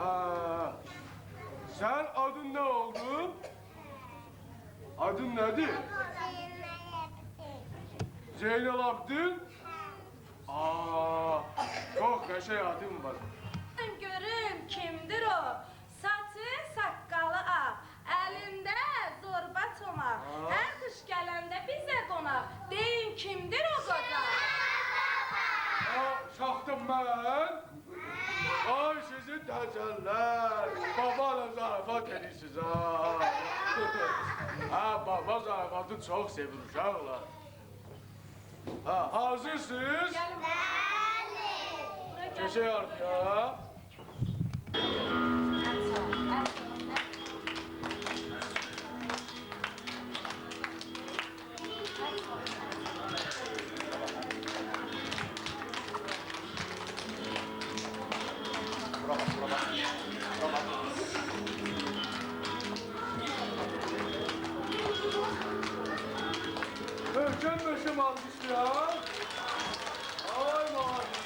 Ha. Sen adın ne oldu? Adın nedir? Zeynel Abdin. Aa, çok neşe adım var. Görüm kimdir o? Saçı saqqalı ağ, əlində zorba çomaq. Hər qış gələndə bizə qonaq. Deyin kimdir o qoca? Çaxdım mən. Ay sizin təcəllər. Babayla zarafat edirsiniz ha. Ha, baba zarafatı çok sevir uşaqlar. Ha, hazırsınız? Keçək arxaya. Möhkəm almış ya. Ay mübarək.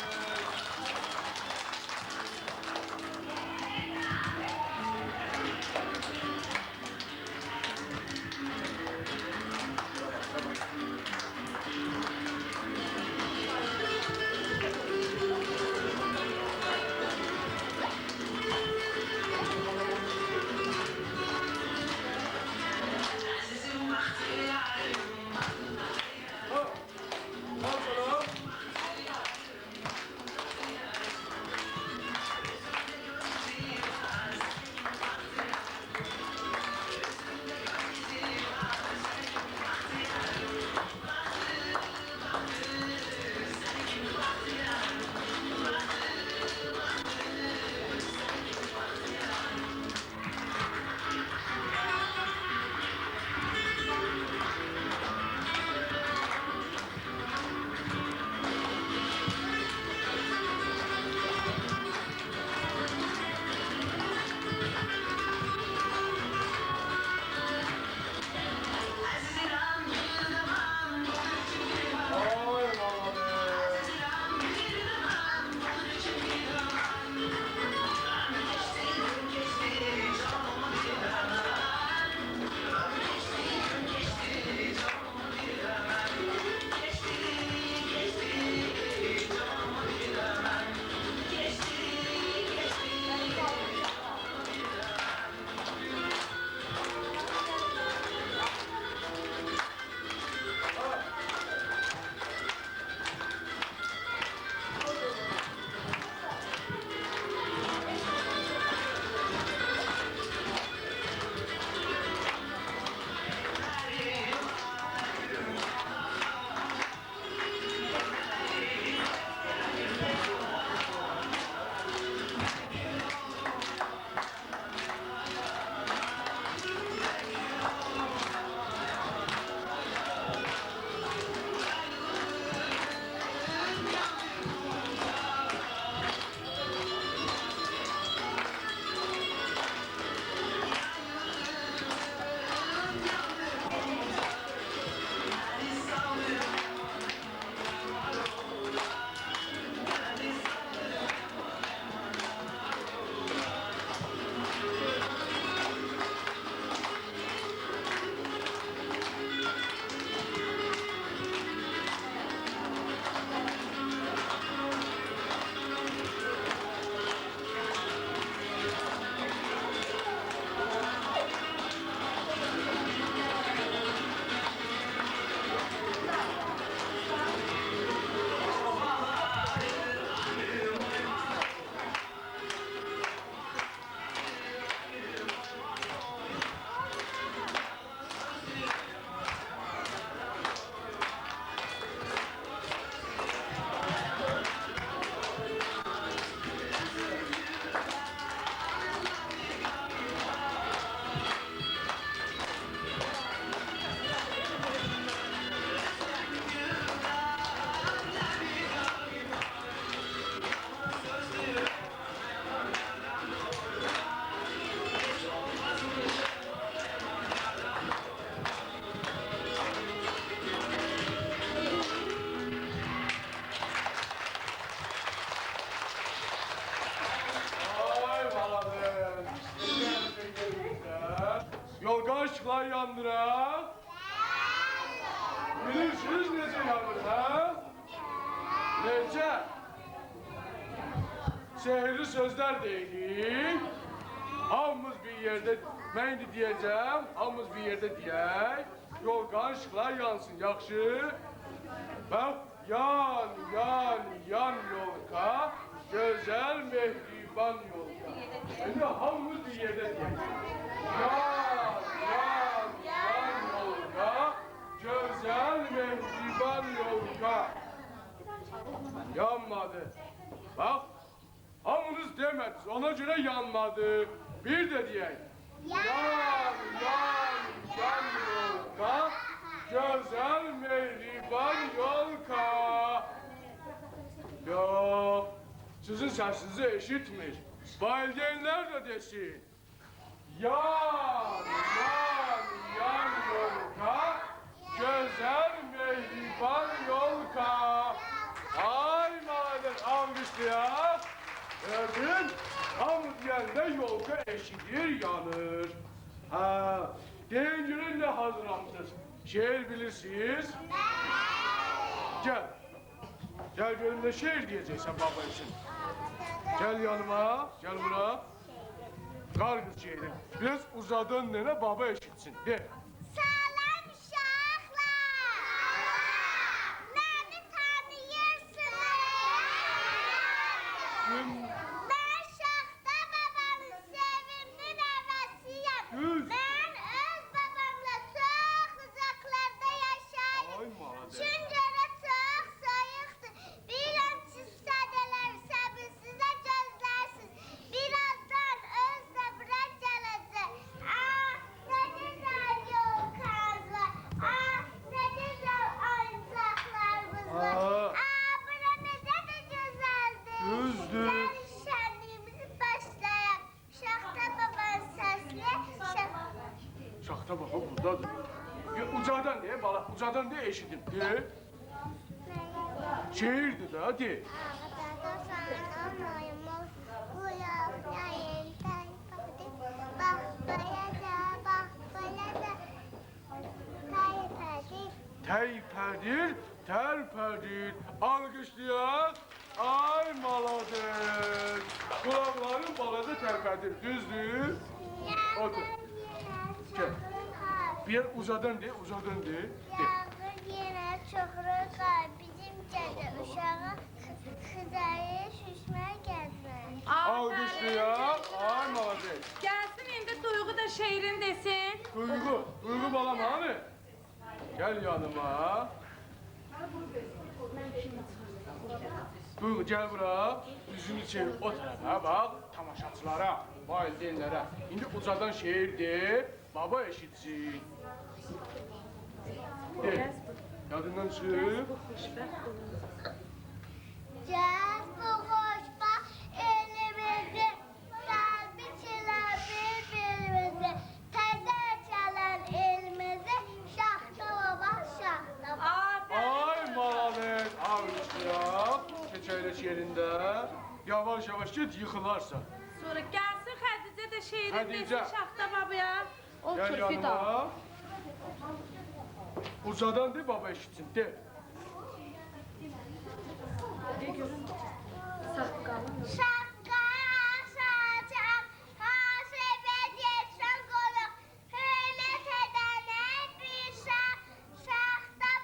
ışıqlar yandırar. Bilirsiniz necə yanır, hə? Necə? Sehirli sözler deyilik. Hamımız bir yerde, mən indi deyəcəm, hamımız bir yerde deyək. Yolqan ışıqlar yansın, yaxşı? Bax, yan, yan, yan yolka, gözəl, mehriban yolka. İndi hamımız bir yerde deyək. Yan, yan, yan yolka, gözəl, mehriban yolka. Yanmadı. Bax, hamınız demediniz, ona göre yanmadı. Bir de diyeyim. Yan, yan, yan yolka, güzel mehriban yolka. Yok, sizin sesinizi eşitmir. Valideynler de desin. Yan, yan, yan yolka, güzel mehriban yolka. Ay madem almışlar. Gördün? Hamız yerinde yolka eşidir yanır. Ha, deyin günün ne hazırlamışsınız? Şiir bilirsiniz. Gel. Gel gönlümde şiir diyeceksin baba için. Gel yanıma, gel buna. Kargız şiiri. Biraz uzadın nene baba eşitsin. De. Salam uşaqlar! Məni tanıyırsınız? Mən Şaxta babanın sevimli nəvəsiyəm. Düz. Mən öz babamla çox uzaqlarda yaşayırım. Ay malade. Çünki ora çox soyuqdur. Bilirəm siz sadələr səbirsizə gözlərsiz. Birazdan öz də bura gələcək. Nə gözəl yolkaz var. Nə gözəl oyuncaqlarımız var. Bura necə də gözəldir. Düzdür. Gəlin şənliyimizi başlayaq. Şaxta babanın səsli Şaxta baba buradadır. Ucadan de bala, ucadan de eşidim. De. Şiirdi de hadi. Teyperdir, terperdir. Alkışlayan, ay maladır. Kulakların baladı terperdir. Düzdür. Otur. Gel. Bir uzadan de, uzadan de. De. Yağdır yenə çoxru qar, bizim kəndə uşağı xızayı şüşmər gəzmər. Alkışlayan, ay maladır. Gelsin indi Duygu da şiirini desin. Duygu, Duygu balam hani? Gel yanıma. Duygu gel bura. Yüzünü çevir o tarafa bak. Tamaşaçılara, valideynlere. Şimdi uzadan şiir de, baba eşitsin. De. Yadından çık. Gəz bu xoşbaxt elimizi, gəlbiçilər bir-birimizi, təzə çalan elimizi, şaxta baba, şaxta baba. Aferin. Ay malamet, alkışlayan. Keçeyleş yerinde. Yavaş yavaş git yıkılarsa. Sonra gelsin Hatice de şiirini Hatice. desin Şaxta babaya. Gel Otur Fidan. yanıma. Uzadan de baba eşitsin de. Şapka saçak, hasebet yetsen koluk, hürmet edene bir şaxta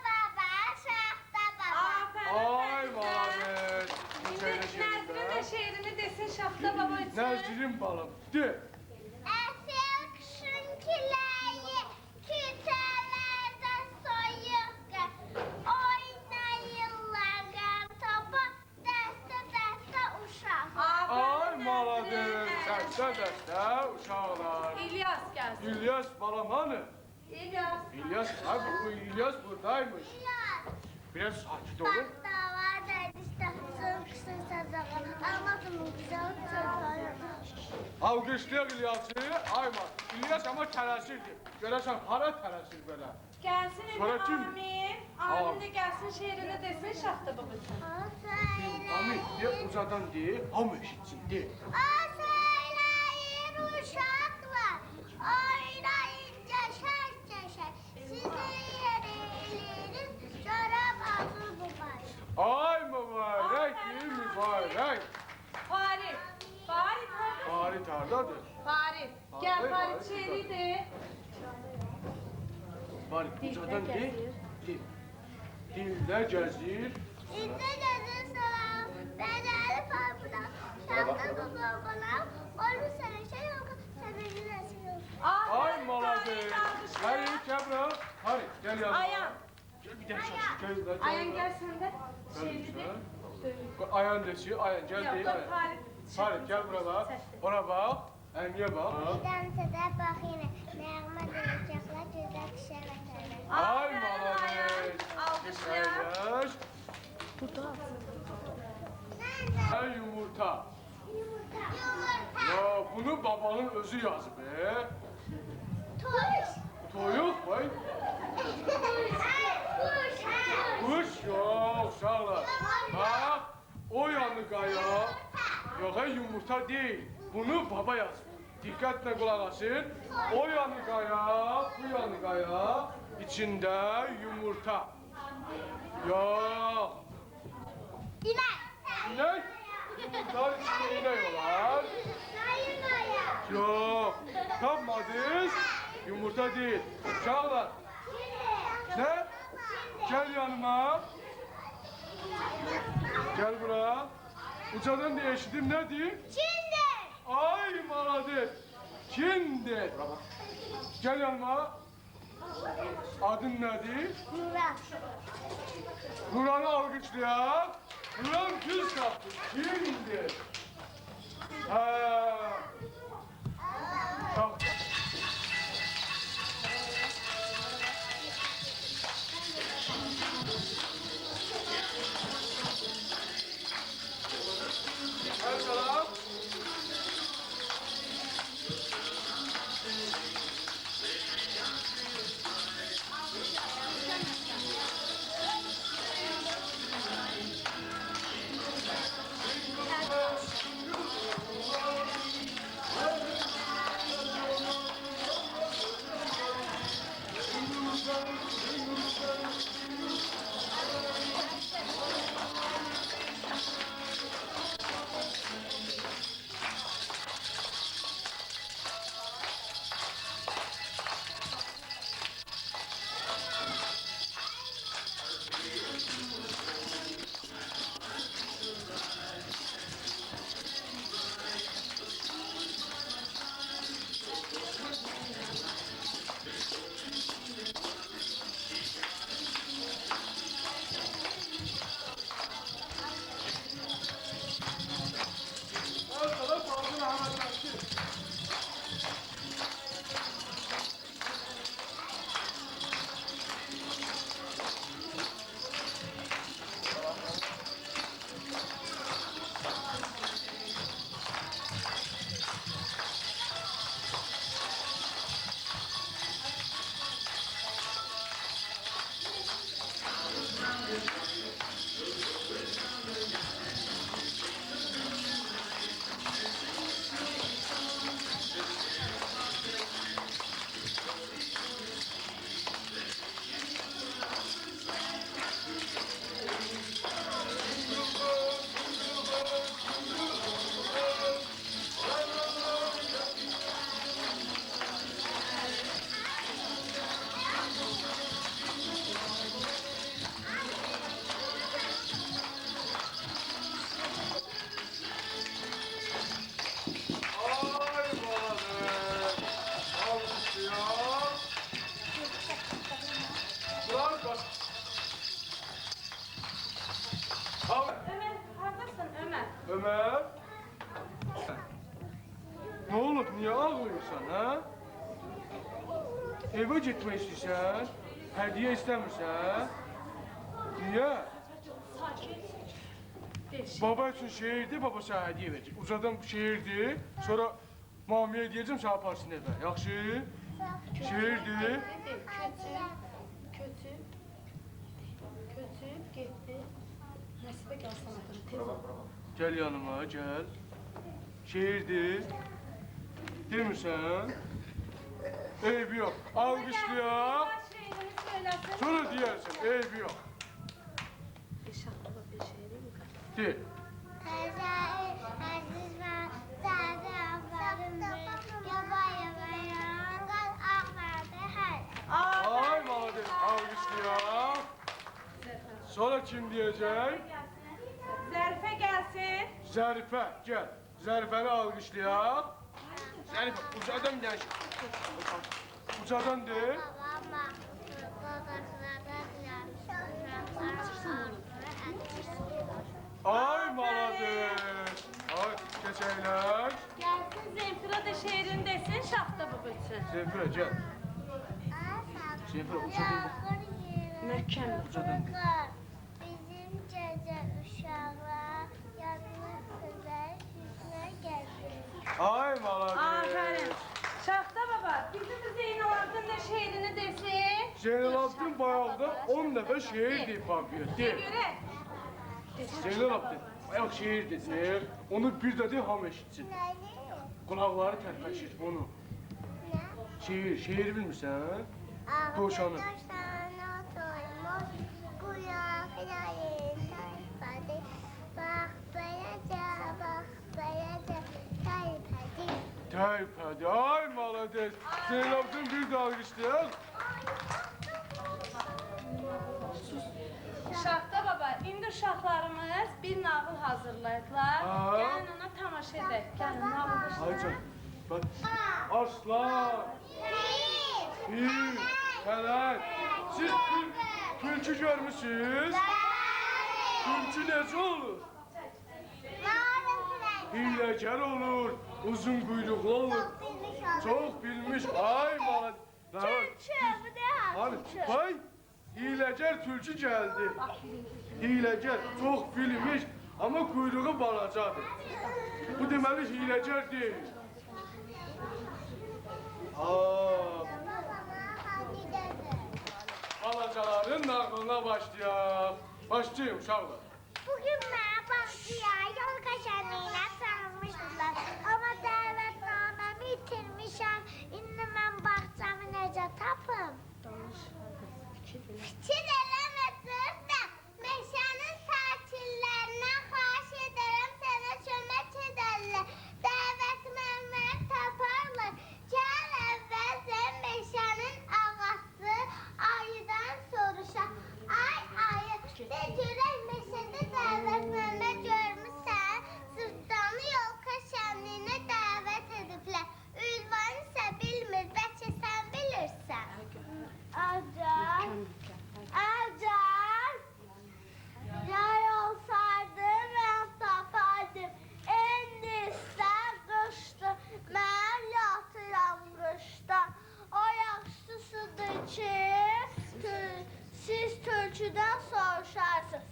baba, şaxta baba. Aferin Ay Hatice. malamet. Keçeyleş Şimdi Nazrin de yerinde. şiirini desin Şaxta baba için. Nazcil'in balım de. Əsir qışın kiləyi, kütələrdə soyuq, oynayırlar qəm topu, dəstə uşaq. Ay malamet. Dəstə uşaqlar. İlyas gelsin. İlyas balam hani? İlyas. İlyas, abi bu İlyas buradaymış. Biraz sakin olun. Dava dədişdə qışın sazağı, almasın güzel çocuğu. Alkışlayak İlyas'ı. Ayma. İlyas ama tələsirdi. Görəsən hara tələsir belə? Gelsin indi Sonra kim? Amin. Amin de gelsin şiirini desin Şaxta baba için. Amin. De uzadan de, hamı eşitsin de. O söyleyin uşaklar, oynayınca hardadır? Farid, gel Farid şehriydi. Farid, ucadan Dildə dil. Dildə gəzir. İzle gözün salam. Ben Elif abla. Şamda babam. Olmuş sana şey yok. Sebebini nasıl yok? Ay malades. Harit, gel bura. Harit, gel yanıma. Ayan. Gel bir dakika. Gel buraya. Ayan gel sen de. Şehriydi. Ayan desin, Ayan gel Yok, değil. dur Farid. Farid gel buraya bak. Ona bak. Emniye bak. Gidemse de bak yine. Nağma dönecekler. Güzel kişiye veterler. Ay Aferin malades. Ayan. Alkışlayalım. Arkadaş. Burada. Ay yumurta. Yumurta. Ya bunu babanın özü yazıb be. Tuş. Toyuq vay. Kuş. Kuş yok uşaqlar. Bak o yanı qaya. Yox ay yumurta değil. Bunu baba yazıb. Diqqətlə qulaq asın. O yanı qaya, bu yanı qaya. İçində yumurta. Yox. İnek. İnek. Yumurtanın içində inek olar. Sayın Aya. Yox. Tapmadınız. Yumurta değil. Uşaqlar. Ne? Gel yanıma. Gel bura. Ucadan diye eşidim ne diyeyim? Şimdi. Ay malades. Şimdi. Gel yanıma. Adın nedir? Murat. Nuran'ı alkışlayak. Nuran kız kaptı. Şimdi. Ha. Tamam. Gel salam. Ömer, haradasın Ömer? Ömer. Ne olur, niye ağlıyorsun ha? Eve gitmek istiyorsan, hediye istemirsen. Niye? Sakin. Beş. Baba için şehirdi, baba sana hediye verecek. Uzadan şehirdi, sonra mamiye diyeceğim sana aparsın eve. Yaxşı? Şehirdi. Kötü gitti. Nəsibə gəl sana tez ol. Gel yanıma, gel. Şehirdi. Demirsən? Eybi yok. Alkışlayak. Şehrini söyləsin. Sonra diyersin, eybi yok. İnşallah bir şehri mi? De. Teyze, aziz var. Teyze, aferin kim diyecek? Zərifə gəlsin. Zarife gel. Zarife'ni alkışlayalım. Zarife ucadan gel. Ucadan de. Babama Ay malades. Ay keçeyler. Gəlsin Zemfira da şeirini desin, şaxta bu bütün. Zarife gel. Zarife ucadan de. Məhkəm. Ucadan de. Bizim gece uşaqlar yanına kızlar yüzüne geldi. Ay malades. Aferin. Şaxta baba, bizim bu Zeynalabdin de şeirini desin. Zeynalabdin bayaqda 10 dəfə şeir deyib bakıyor. Ne De. göre? Zeynalabdin bayaq şeir dedi. Onu bir də de ham eşitsin. Kulaqları tərpəşir onu. Şeir bilmirsən? Dovşanı. Dovşanı doymaz, kulağına sayfadı. Bak böylece, bak böylece sayfadı. Tərpədi. Ay malades. Zeynalabdin bir də alqışlayaq. Şaxta baba, indi uşaqlarımız bir nağıl hazırlayıblar. Aa. Gəlin ona tamaşa edək. Gəlin, nağıl Ay başlayaq. can. Bak. Arslan. Fil. Felek. Siz tülkü görmüşsünüz. Tülkü necə olur? Hiləkar olur. Uzun kuyruklu olur. Çok bilmiş. Ay malades. Ne var? Hani bay hiləkar tülkü geldi. Hiləkar çok bilmiş ama kuyruğu balacadır. Bu deməli hiləkar değil. Aa, balacaların nağılına başlayaq. Başlayın uşaqlar. Bugün mən bankaya yol kaşanıyla tanışmışdılar. Ama dəvətnaməmi itirmişəm. İndi mən bağçamı necə tapım? Fikir eləməsin də meşənin sakinlərindən xahiş edərəm sənə kömək edərlər. Dəvətnaməni taparlar. Gəl əvvəlcə meşənin ağası ayıdan soruşaq. Ay ayı, de görək meşədə dəvətnamə görmüsən? Sırtdanı yol kaşanlığına dəvət ediblər. Ünvanı isə bilmir, bəlkə sən bilirsən. Acar, Acar, yay olsaydı mən tapardım. İndi sən qışdı, mən yatıram qışda. O yaxşı sudur ki, siz tülküdən soruşarsınız.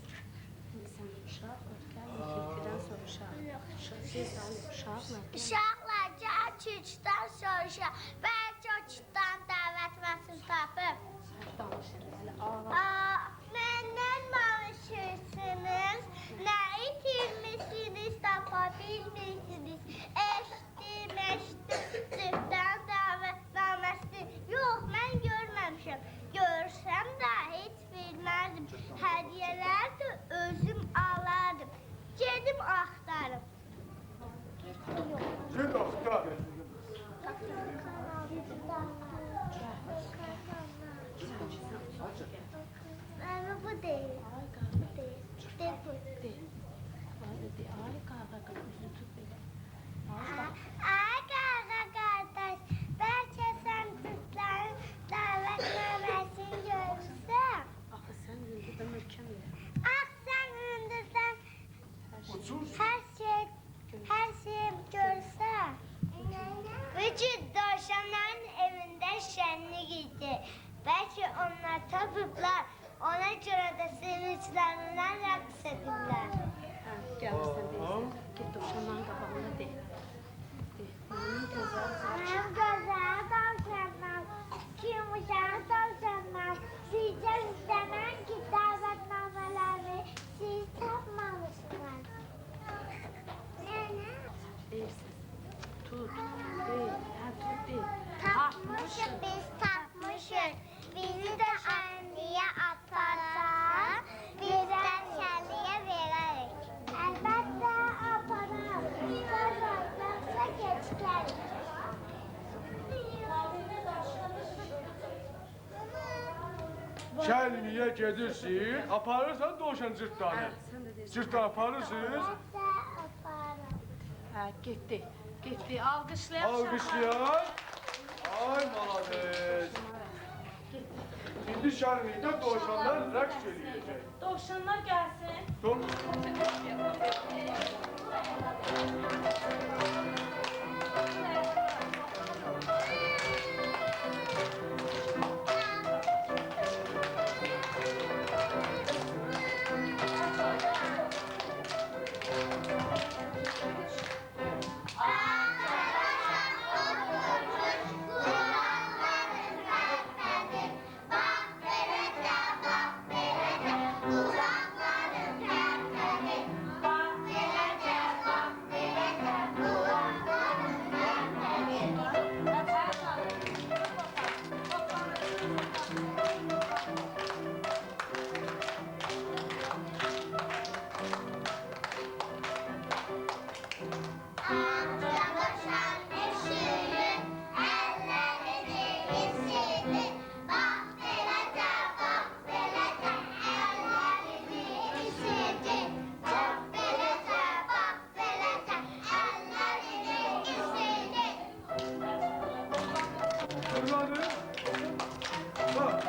Uşaqlar gəl tülküdən soruşaq. Bəlkə o kitdən dəvətməsini tapıb. Məndən danışırsınız, nə itirmişsiniz, tapa bilmirsiniz. Eşitdim, sübdən dəvətnaməsi. Yox, mən görməmişəm. Görsəm də heç bilməzdim. Hədiyyələr də özüm alardım. Gedim axtarım. Git axtar. Ama bu değil. Bu değil. De bu. Ay qaqa qardaş, bəlkə sən qızların dəvətnaməsini görürsən? Ax, sən hündürdən hər şey görsən. Vücud dovşanların evində şənlik idi. Bəlkə onlar tapıblar, ona görə də sevinclərindən rəqs edirlər. Gəlirsən deyirsən, get dovşanların qabağına de. Mənim gözəl Mənim gözəl dovşanlar, yumuşaq dovşanlar, sizcə istəmən ki, dəvətnamələri siz tapmamışsınız. Nənə? deyirsən. Tut, deyil, tut deyil. Tapmışıq, biz tapmışıq. Bizi də şənliyə aparsan, biz də şənliyə verərik. Əlbəttə aparaq. Sonra yoxsa gecikərik. Şenliğe gedirsin, aparırsan dovşan cırtdanı. Cırtdan aparırsınız. Ha, gitti. Gitti. Alkışlayalım. Alkışlayan. Ay malades. Şimdi şenlikte dovşanlar raks söyleyecek. Dovşanlar gelsin. Dur. Evladım. Bak.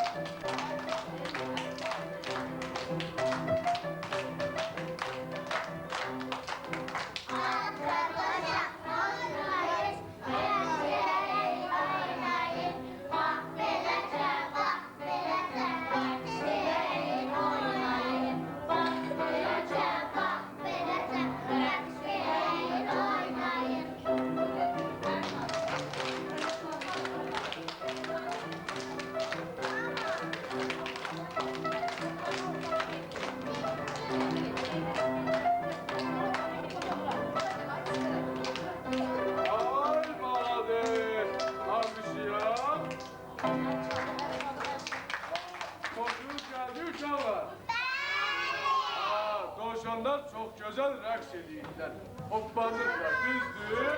Ay malades. Alkışlayan. Çocuğu geldi uşaqlar. Dovşanlar çok güzel raks ediyorlar. Hoppanırlar, düzdür.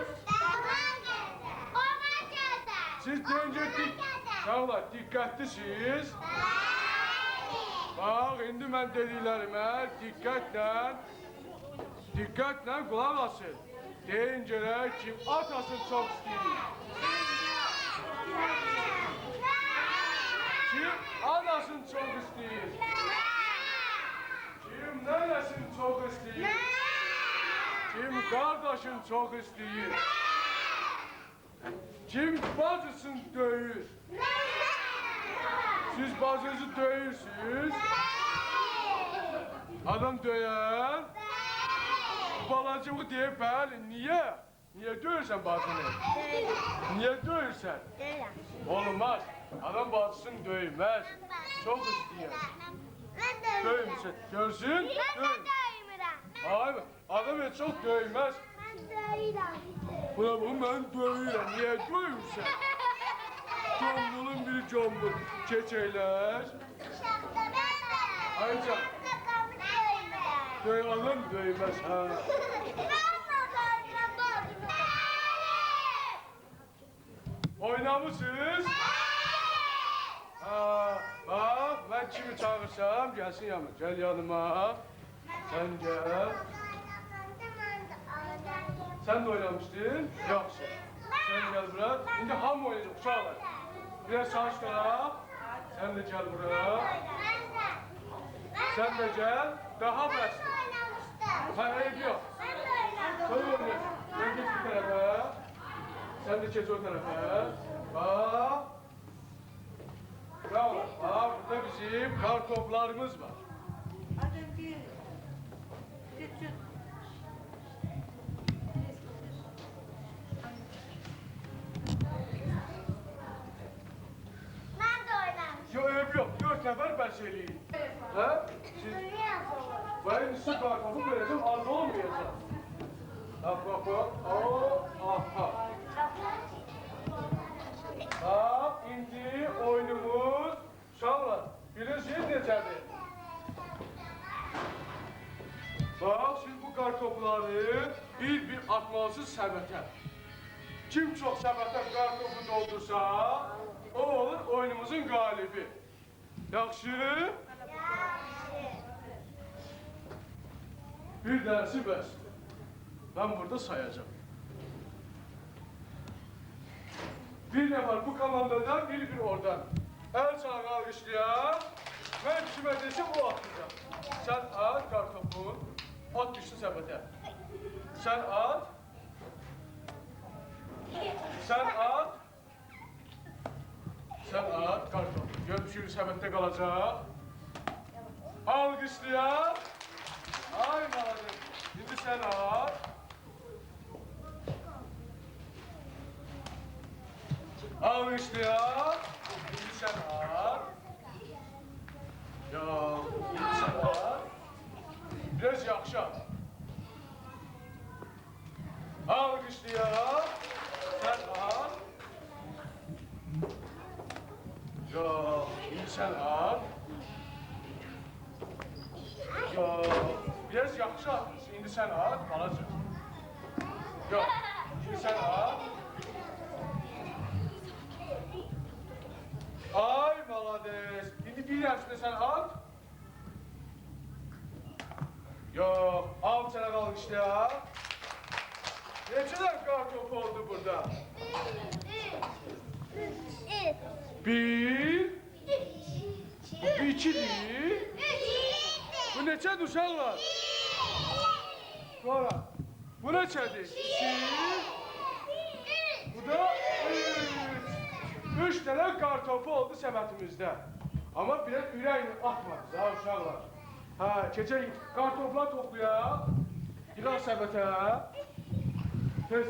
Siz deyince uşaqlar diqqətlisiniz. Bax, indi mən dediklərimə diqqətlə qulaq asın. Deyincələr kim atasını çox istəyir. Kim anasını çok istəyir. Kim nənəsini çok istəyir. Kim qardaşını çok istəyir. Kim bacısını döyür. Siz bacınızı döyürsünüz. Adam döyer. Balacımı deyip bəli, niye? Niye döyürsən bacını? Niye döyürsən? Olmaz. Adam bacısını döymez. Çok istiyor. Döymüşsün. Görsün. Hayır, adam hiç çok döymez. Buna bu ben döyüyorum. Niye döyürsən? Combulun biri combul. Keçeyler. Ayrıca. Döy adam döymez ha. Oynamışsınız? Bak ben kimi çağırsam gelsin yanıma. Gel yanıma. Sen gel. Sen de oynamıştın. Yaxşı. Sen gel buraya. Şimdi ham oynayacak uşaqlar. Biraz sağ taraf. Sen de gel buraya. Sen de gel. Daha başla. Hayır yok. Sen oynuyorsun. Ben geç bir tarafa. Sen de geç o tarafa. Bak. Bravo. Bak burada bizim kartoplarımız var. Yok yok. 4 nefer ben söyleyeyim. Ha? Siz... Ben size kartopu vereceğim. Az olmayacak. Bak. Aha. Bak indi oyunumuz. Uşaqlar, bilirsiniz necədir? Bak siz bu kartopları bir atmalısınız səbətə. Kim çox səbətə kartopu doldursa, o olur oyunumuzun galibi. Yaxşı. Bir dənəsi bəs. Ben burada sayacağım. Bir ne var bu komandadan, bir oradan. El çanağı alkışlayan. Ben kime desem o atlayacak. Sen at kartopun. At düştü sepete. Sen at. Sen at. Sen at kartopu. Gömüşür sepette kalacak. Alkışlayan. Ay maladım. Şimdi sen at. Alkışlayan. Şimdi sen at. Ya, şimdi sen at. Biraz yaxşı at. Alkışlayan. Sen at. Ya, şimdi sen at. Ya, biraz yaxşı at. Şimdi sen at, balacım. Yok, şimdi sen at. Ay malades. Şimdi bir yaşında sen at. Yok, al sana kalk işte ya. Neçeden kartopu oldu burada? Bir. Bu ikili. Bu neçə uşaqlar? Sonra. Bu neçədir? İki. Bu da üç. 3 tane kartopu oldu səbətimizdə. Amma biraz ürəklə atmadınız ha uşaqlar. Ha, keçək kartoplar toplayaq. Yığaq səbətə. Tez.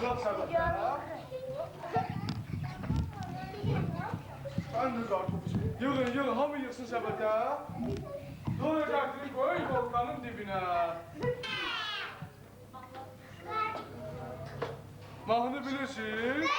Yığaq səbətə. Ben de kartopu. Yığın, hamı yığsın səbətə. Sonra gətirin koy volkanın dibinə. Mahnı bilirsiniz?